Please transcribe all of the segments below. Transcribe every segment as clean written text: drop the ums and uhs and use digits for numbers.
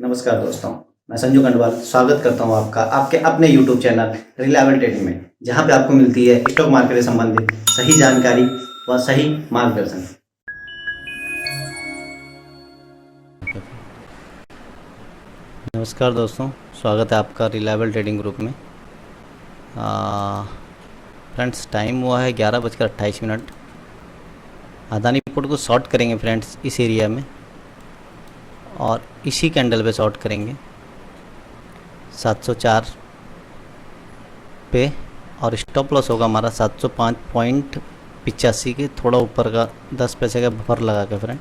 नमस्कार दोस्तों, मैं संजू खंडवाल स्वागत करता हूं आपका आपके अपने YouTube चैनल रिलायबल ट्रेडिंग में, जहां पे आपको मिलती है स्टॉक मार्केट से संबंधित सही जानकारी व सही मार्गदर्शन। नमस्कार दोस्तों, स्वागत है आपका रिलायबल ट्रेडिंग ग्रुप में। फ्रेंड्स, टाइम हुआ है 11:28। अदानी पोर्ट को शॉर्ट करेंगे फ्रेंड्स इस एरिया में, और इसी कैंडल पे शॉर्ट करेंगे 704 पे, और स्टॉप लॉस होगा हमारा 705.85 के थोड़ा ऊपर का 10 पैसे का बफर लगा के फ्रेंड।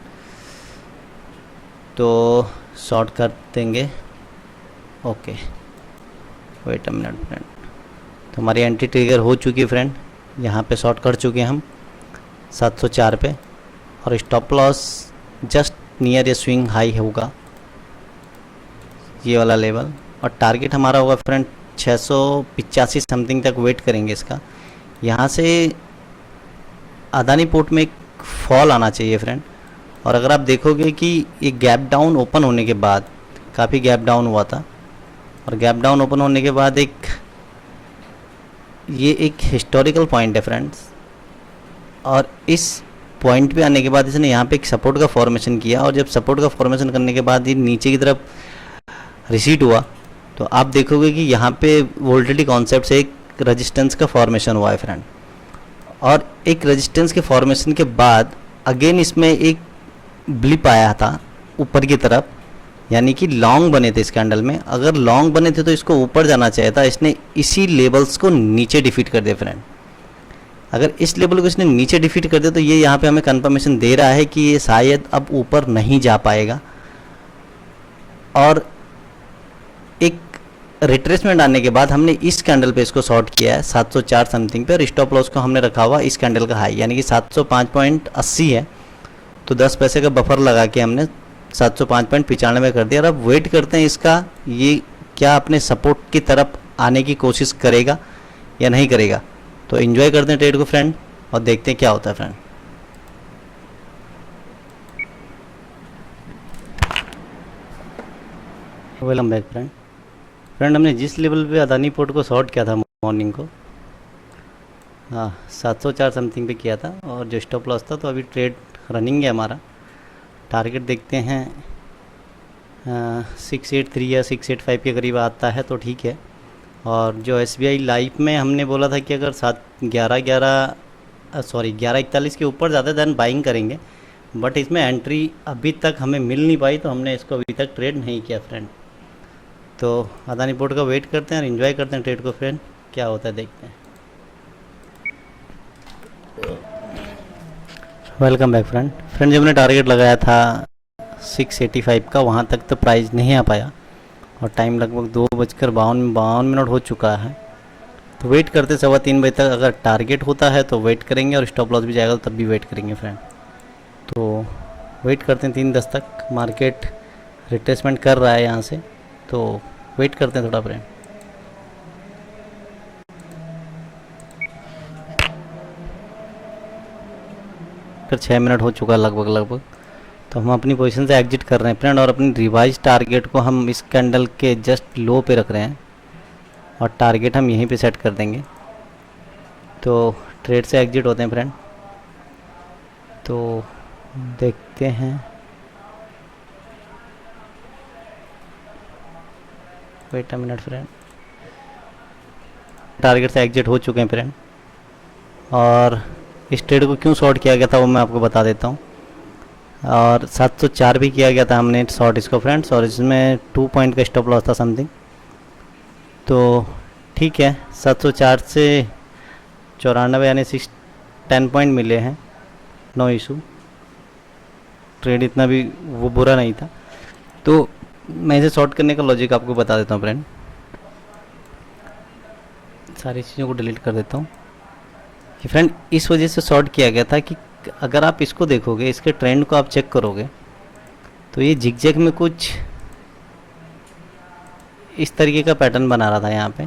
तो शॉर्ट कर देंगे। Okay, wait a minute friend. तो हमारी एंट्री ट्रिगर हो चुकी है फ्रेंड, यहाँ पे शॉर्ट कर चुके हैं हम 704 पे, और स्टॉप लॉस जस्ट नियर ये स्विंग हाई होगा ये वाला लेवल, और टारगेट हमारा होगा फ्रेंड 685 समथिंग तक वेट करेंगे इसका। यहाँ से अदानी पोर्ट में एक फॉल आना चाहिए फ्रेंड, और अगर आप देखोगे कि ये गैप डाउन ओपन होने के बाद, काफ़ी गैप डाउन हुआ था, और गैप डाउन ओपन होने के बाद ये एक हिस्टोरिकल पॉइंट है फ्रेंड्स, और इस पॉइंट पे आने के बाद इसने यहाँ पे एक सपोर्ट का फॉर्मेशन किया, और जब सपोर्ट का फॉर्मेशन करने के बाद ये नीचे की तरफ रिसीट हुआ, तो आप देखोगे कि यहाँ पे वोल्टिलिटी कॉन्सेप्ट से एक रेजिस्टेंस का फॉर्मेशन हुआ है फ्रेंड, और एक रेजिस्टेंस के फॉर्मेशन के बाद अगेन इसमें एक ब्लिप आया था ऊपर की तरफ, यानी कि लॉन्ग बने थे इस कैंडल में। अगर लॉन्ग बने थे तो इसको ऊपर जाना चाहिए था, इसने इसी लेवल्स को नीचे डिफीट कर दिया फ्रेंड। अगर इस लेवल को इसने नीचे डिफीट कर दिया तो ये यहाँ पे हमें कंफर्मेशन दे रहा है कि ये शायद अब ऊपर नहीं जा पाएगा, और एक रिट्रेसमेंट आने के बाद हमने इस कैंडल पे इसको शॉर्ट किया है 704 समथिंग पे, और स्टॉप लॉस को हमने रखा हुआ इस कैंडल का हाई, यानी कि 705.80 है, तो 10 पैसे का बफर लगा के हमने 705.95 कर दिया। और अब वेट करते हैं इसका ये क्या अपने सपोर्ट की तरफ आने की कोशिश करेगा या नहीं करेगा। तो एंजॉय करते हैं ट्रेड को फ्रेंड, और देखते हैं क्या होता है फ्रेंड। Welcome back friend. हमने जिस लेवल पे अदानी पोर्ट को शॉर्ट किया था मॉर्निंग को, 704 समथिंग पे किया था, और जो स्टॉप लॉस था, तो अभी ट्रेड रनिंग है हमारा। टारगेट देखते हैं 683 या 685 के करीब आता है तो ठीक है। और जो SBI लाइफ में हमने बोला था कि अगर 11:41 के ऊपर ज़्यादा देन बाइंग करेंगे, बट इसमें एंट्री अभी तक हमें मिल नहीं पाई, तो हमने इसको अभी तक ट्रेड नहीं किया फ्रेंड। तो अदानी पोर्ट का वेट करते हैं और इन्जॉय करते हैं ट्रेड को फ्रेंड, क्या होता है देखते हैं। Welcome back friend. जब हमने टारगेट लगाया था 685 का, वहाँ तक तो प्राइस नहीं आ पाया, और टाइम लगभग 2:52 हो चुका है। तो वेट करते 3:15 बजे तक, अगर टारगेट होता है तो वेट करेंगे, और स्टॉप लॉस भी जाएगा तो तब भी वेट करेंगे फ्रेंड। तो वेट करते हैं 3:10 तक। मार्केट रिट्रेसमेंट कर रहा है यहाँ से, तो वेट करते हैं थोड़ा फ्रेंड। फिर 6 मिनट हो चुका है लगभग, तो हम अपनी पोजीशन से एग्जिट कर रहे हैं फ्रेंड, और अपनी रिवाइज टारगेट को हम इस कैंडल के जस्ट लो पे रख रहे हैं, और टारगेट हम यहीं पे सेट कर देंगे। तो ट्रेड से एग्जिट होते हैं फ्रेंड। तो देखते हैं, wait a minute friend. Target से एग्जिट हो चुके हैं फ्रेंड, और इस ट्रेड को क्यों शॉर्ट किया गया था वो मैं आपको बता देता हूँ। और 704 भी किया गया था हमने शॉर्ट इसको फ्रेंड्स, और इसमें 2 पॉइंट का स्टॉप लॉस था समथिंग। तो ठीक है, 704 से 94 यानी 10 पॉइंट मिले हैं, नो इशू। ट्रेड इतना भी वो बुरा नहीं था। तो मैं इसे शॉर्ट करने का लॉजिक आपको बता देता हूँ फ्रेंड। सारी चीज़ों को डिलीट कर देता हूँ कि फ्रेंड इस वजह से शॉर्ट किया गया था कि अगर आप इसको देखोगे, इसके ट्रेंड को आप चेक करोगे, तो ये जिगजैग में कुछ इस तरीके का पैटर्न बना रहा था यहाँ पे,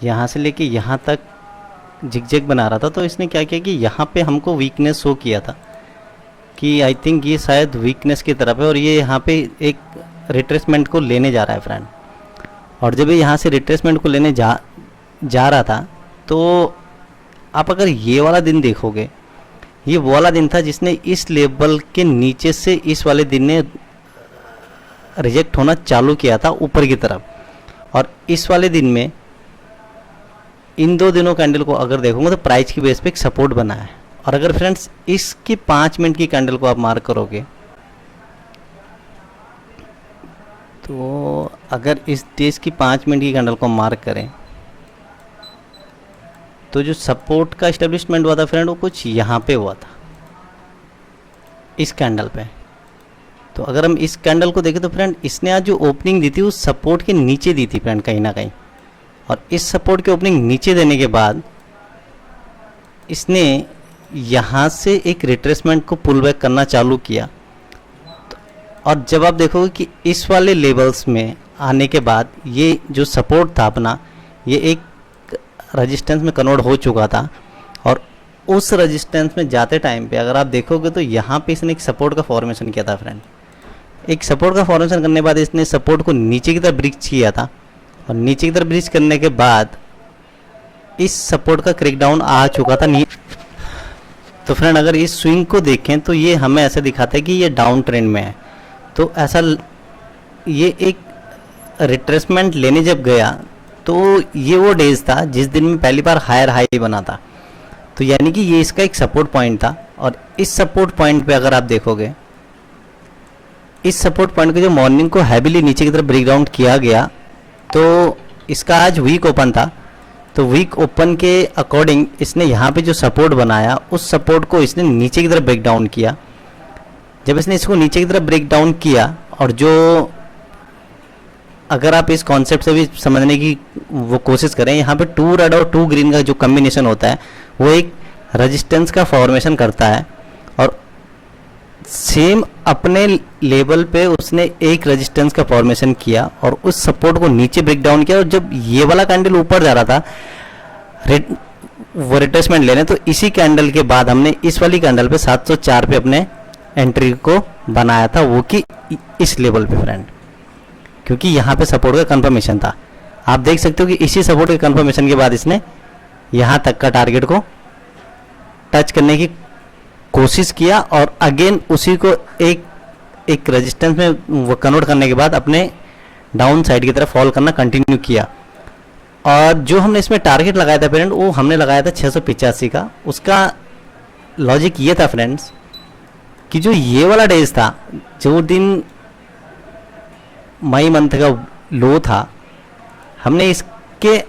यहाँ से लेके यहाँ तक जिगजैग बना रहा था। तो इसने क्या किया कि यहाँ पे हमको वीकनेस शो किया था, कि आई थिंक ये शायद वीकनेस की तरफ है और ये यहाँ पे एक रिट्रेसमेंट को लेने जा रहा है फ्रेंड। और जब ये यहाँ से रिट्रेसमेंट को लेने जा रहा था, तो आप अगर ये वाला दिन देखोगे, ये वो वाला दिन था जिसने इस लेवल के नीचे से इस वाले दिन ने रिजेक्ट होना चालू किया था ऊपर की तरफ। और इस वाले दिन में इन 2 दिनों कैंडल को अगर देखोगे तो प्राइस की बेस पे एक सपोर्ट बना है। और अगर फ्रेंड्स इसकी 5 मिनट की कैंडल को आप मार्क करोगे, तो अगर इस डेज की 5 मिनट की कैंडल को मार्क करें तो जो सपोर्ट का इस्टेब्लिशमेंट हुआ था फ्रेंड, वो कुछ यहाँ पे हुआ था, इस कैंडल पे। तो अगर हम इस कैंडल को देखें तो फ्रेंड इसने आज जो ओपनिंग दी थी उस सपोर्ट के नीचे दी थी फ्रेंड, कहीं ना कहीं। और इस सपोर्ट के ओपनिंग नीचे देने के बाद इसने यहाँ से एक रिट्रेसमेंट को पुल बैक करना चालू किया। और जब आप देखोगे कि इस वाले लेवल्स में आने के बाद ये जो सपोर्ट था अपना, ये एक रेजिस्टेंस में कन्वर्ट हो चुका था। और उस रेजिस्टेंस में जाते टाइम पे अगर आप देखोगे तो यहाँ पे इसने एक सपोर्ट का फॉर्मेशन किया था फ्रेंड। एक सपोर्ट का फॉर्मेशन करने के बाद इसने सपोर्ट को नीचे की तरफ ब्रिज किया था। और नीचे की तरफ ब्रिज करने के बाद इस सपोर्ट का क्रेकडाउन आ चुका था। तो फ्रेंड अगर इस स्विंग को देखें तो ये हमें ऐसा दिखाता है कि ये डाउन ट्रेंड में है। तो ऐसा ये एक रिट्रेसमेंट लेने जब गया तो ये वो डेज था जिस दिन में पहली बार हायर हाई बना था। तो यानी कि ये इसका एक सपोर्ट पॉइंट था। और इस सपोर्ट पॉइंट पे अगर आप देखोगे, इस सपोर्ट पॉइंट को जो मॉर्निंग को हैवीली नीचे की तरफ ब्रेक डाउन किया गया, तो इसका आज वीक ओपन था। तो वीक ओपन के अकॉर्डिंग इसने यहाँ पे जो सपोर्ट बनाया उस सपोर्ट को इसने नीचे की तरफ ब्रेक डाउन किया। जब इसने इसको नीचे की तरफ ब्रेक डाउन किया, और जो अगर आप इस कॉन्सेप्ट से भी समझने की वो कोशिश करें, यहाँ पे 2 रेड और 2 ग्रीन का जो कॉम्बिनेशन होता है वो एक रेजिस्टेंस का फॉर्मेशन करता है। और सेम अपने लेवल पे उसने एक रेजिस्टेंस का फॉर्मेशन किया और उस सपोर्ट को नीचे ब्रेक डाउन किया। और जब ये वाला कैंडल ऊपर जा रहा था वो रिट्रेसमेंट लेने, तो इसी कैंडल के बाद हमने इस वाली कैंडल पे 704 पे अपने एंट्री को बनाया था, वो कि इस लेवल पे फ्रेंड, क्योंकि यहाँ पे सपोर्ट का कंफर्मेशन था। आप देख सकते हो कि इसी सपोर्ट के कंफर्मेशन के बाद इसने यहाँ तक का टारगेट को टच करने की कोशिश किया और अगेन उसी को एक रेजिस्टेंस में वो कन्वर्ट करने के बाद अपने डाउन साइड की तरफ फॉल करना कंटिन्यू किया। और जो हमने इसमें टारगेट लगाया था फ्रेंड, वो हमने लगाया था 685 का। उसका लॉजिक ये था फ्रेंड्स कि जो ये वाला डेज था, जो दिन मई मंथ का लो था, हमने इसके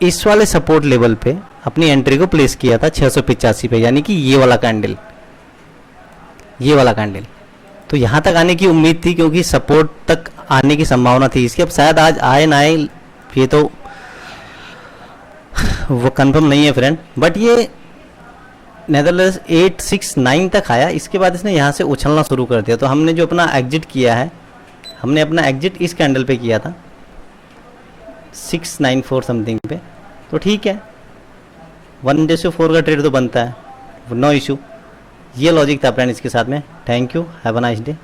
इस वाले सपोर्ट लेवल पे अपनी एंट्री को प्लेस किया था 685 पे, यानी कि ये वाला कैंडल, ये वाला कैंडल। तो यहाँ तक आने की उम्मीद थी क्योंकि सपोर्ट तक आने की संभावना थी इसकी। अब शायद आज आए ना आए ये तो वो कंफर्म नहीं है फ्रेंड, बट ये नेदरलैंड्स 869 तक आया। इसके बाद इसने यहाँ से उछलना शुरू कर दिया। तो हमने जो अपना एग्जिट किया है, हमने अपना एग्जिट इस कैंडल पे किया था 694 समथिंग पे। तो ठीक है, 1:4 का ट्रेड तो बनता है, नो इशू। ये लॉजिक था फ्रेंड इसके साथ में। Thank you, have a nice day.